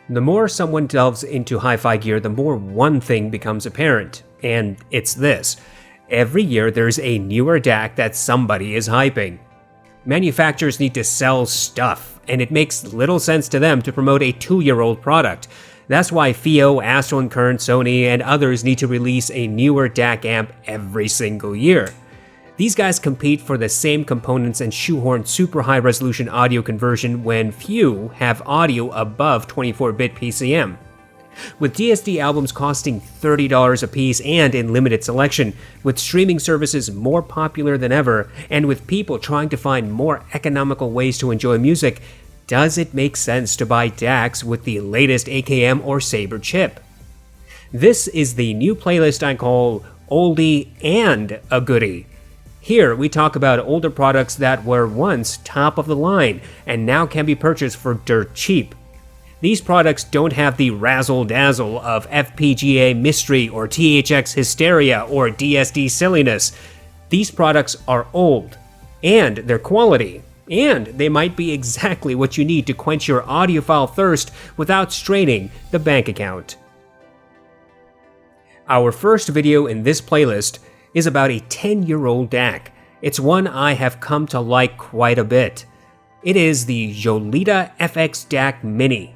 The more someone delves into hi-fi gear, the more one thing becomes apparent, and it's this. Every year there's a newer DAC that somebody is hyping. Manufacturers need to sell stuff, and it makes little sense to them to promote a 2-year-old product. That's why FiiO, Astro & Kern, Sony, and others need to release a newer DAC amp every single year. These guys compete for the same components and shoehorn super high resolution audio conversion when few have audio above 24-bit PCM. With DSD albums costing $30 a piece and in limited selection, with streaming services more popular than ever, and with people trying to find more economical ways to enjoy music, does it make sense to buy DACs with the latest AKM or Sabre chip? This is the new playlist I call Oldie A Goodie. Here we talk about older products that were once top of the line and now can be purchased for dirt cheap. These products don't have the razzle-dazzle of FPGA mystery or THX hysteria or DSD silliness. These products are old, and they're quality, and they might be exactly what you need to quench your audiophile thirst without straining the bank account. Our first video in this playlist is about a 10-year-old DAC. It's one I have come to like quite a bit. It is the Jolida DAC Mini.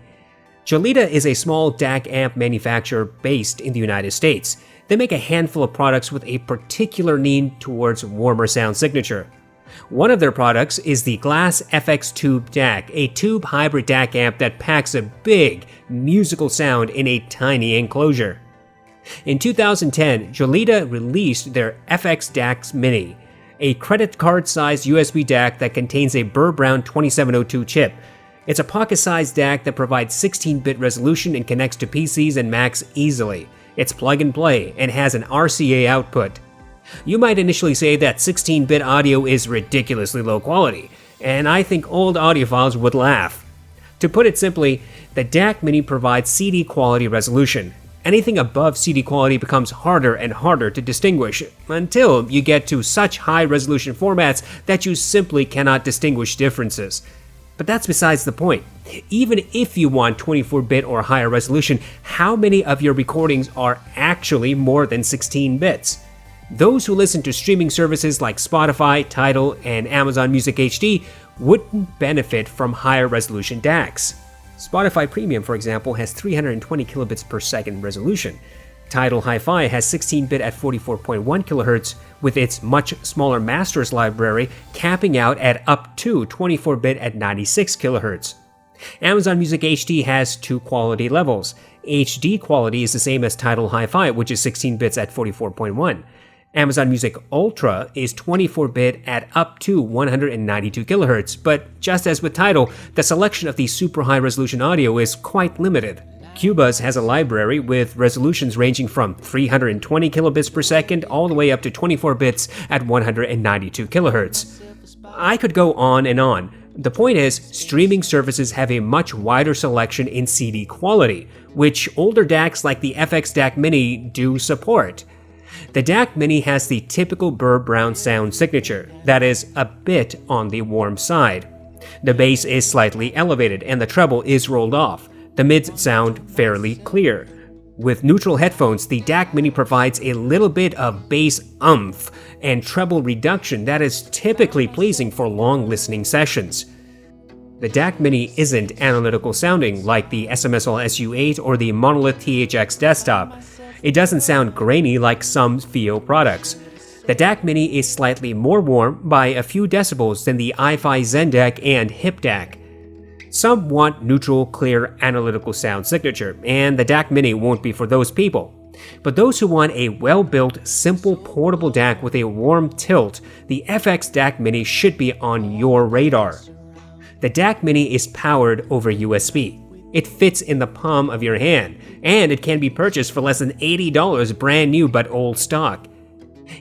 Jolida is a small DAC amp manufacturer based in the United States. They make a handful of products with a particular lean towards warmer sound signature. One of their products is the Glass FX Tube DAC, a tube hybrid DAC amp that packs a big, musical sound in a tiny enclosure. In 2010, Jolida released their FX DAC Mini, a credit card-sized USB DAC that contains a Burr Brown 2702 chip. It's a pocket-sized DAC that provides 16-bit resolution and connects to PCs and Macs easily. It's plug-and-play and has an RCA output. You might initially say that 16-bit audio is ridiculously low quality, and I think old audiophiles would laugh. To put it simply, the DAC Mini provides CD quality resolution. Anything above CD quality becomes harder and harder to distinguish until you get to such high-resolution formats that you simply cannot distinguish differences. But that's besides the point. Even if you want 24-bit or higher resolution, how many of your recordings are actually more than 16 bits? Those who listen to streaming services like Spotify, Tidal, and Amazon Music HD wouldn't benefit from higher resolution DACs. Spotify Premium, for example, has 320 kilobits per second resolution. Tidal Hi-Fi has 16-bit at 44.1 kHz, with its much smaller masters library capping out at up to 24-bit at 96 kHz. Amazon Music HD has two quality levels. HD quality is the same as Tidal Hi-Fi, which is 16 bits at 44.1. Amazon Music Ultra is 24-bit at up to 192 kHz, but just as with Tidal, the selection of the super high-resolution audio is quite limited. Qbuzz has a library with resolutions ranging from 320 kilobits per second all the way up to 24 bits at 192 kHz. I could go on and on. The point is, streaming services have a much wider selection in CD quality, which older DACs like the FX DAC Mini do support. The DAC Mini has the typical Burr Brown sound signature, that is, a bit on the warm side. The bass is slightly elevated and the treble is rolled off. The mids sound fairly clear. With neutral headphones, the DAC Mini provides a little bit of bass oomph and treble reduction that is typically pleasing for long listening sessions. The DAC Mini isn't analytical sounding like the SMSL SU8 or the Monolith THX desktop. It doesn't sound grainy like some FiiO products. The DAC Mini is slightly more warm by a few decibels than the hifi Zen DAC and HIP DAC. Some want neutral, clear, analytical sound signature, and the DAC Mini won't be for those people. But those who want a well-built, simple, portable DAC with a warm tilt, the FX DAC Mini should be on your radar. The DAC Mini is powered over USB. It fits in the palm of your hand, and it can be purchased for less than $80 brand new but old stock.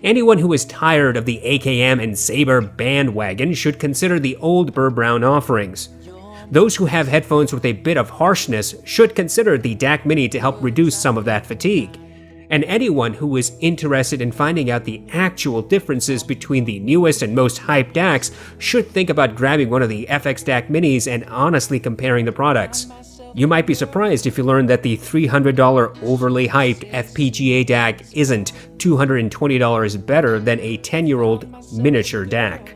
Anyone who is tired of the AKM and Sabre bandwagon should consider the old Burr Brown offerings. Those who have headphones with a bit of harshness should consider the DAC Mini to help reduce some of that fatigue. And anyone who is interested in finding out the actual differences between the newest and most hyped DACs should think about grabbing one of the FX DAC Minis and honestly comparing the products. You might be surprised if you learn that the $300 overly hyped FPGA DAC isn't $220 better than a 10-year-old miniature DAC.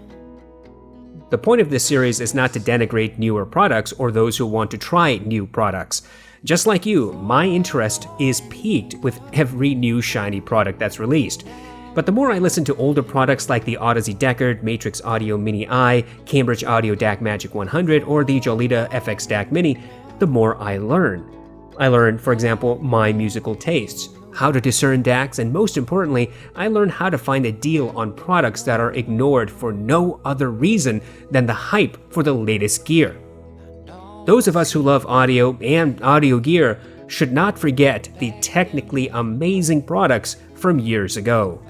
The point of this series is not to denigrate newer products or those who want to try new products. Just like you, my interest is piqued with every new shiny product that's released. But the more I listen to older products like the Audeze Deckard, Matrix Audio Mini I, Cambridge Audio DAC Magic 100, or the Jolida FX DAC Mini, the more I learn. I learn, for example, my musical tastes, how to discern DACs, and most importantly, I learn how to find a deal on products that are ignored for no other reason than the hype for the latest gear. Those of us who love audio and audio gear should not forget the technically amazing products from years ago.